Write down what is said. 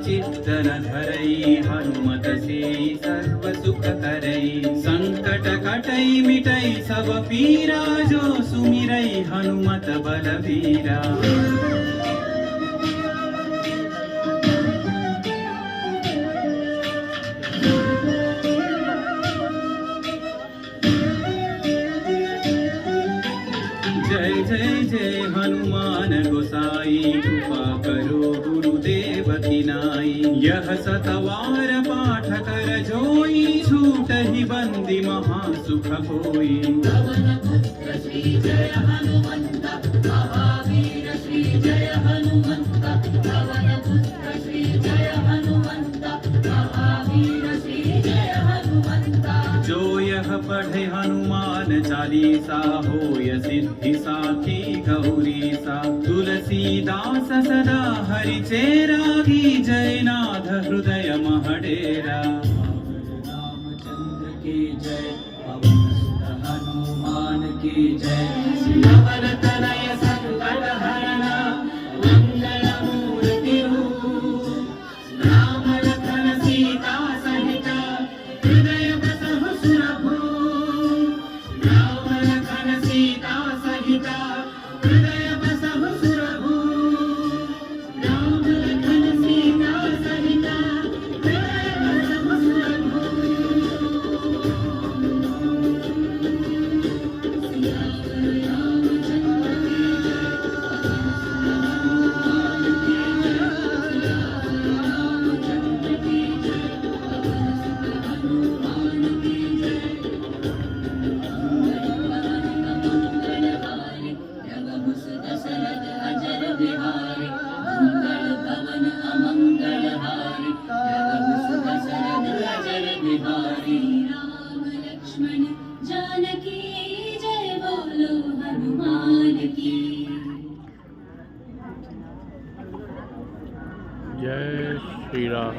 चित्त न धरई हनुमत से सर्व सुख करई संकट कटई मिटई सब पीरा जो सुमिरई हनुमत बलबीरा जय जय जय हनुमान गोसाई कृपा करो गुरुदेव की नाई यह सतवार पाठ कर जोई छूट ही बंदी महासुख होई पवन पुत्र श्री जय हनुमंत महावीर श्री जय हनुमंत पवन पुत्र श्री जय हनुमंत महावीर श्री जय हनुमंत जो यह पढ़े हनुमान चालीसा होय सिद्धि साखी गौरीसा तुलसीदास सदा हरि चेरा की जय नाथ हृदय महडेरा रामचंद्र की जय पवन सुत हनुमान की जय पवन तनय संकट हरण मंगल मूर्ति राम लखन सीता सहित हृदय बसहु सुरभूमि राम लखन सीता सहित हृदय बसहु सुरभूमि राम लखन सीता सहित हृदय बसहु सुरभूमि राम लक्ष्मण जानकी जय बोलो हनुमान की जय श्री राम।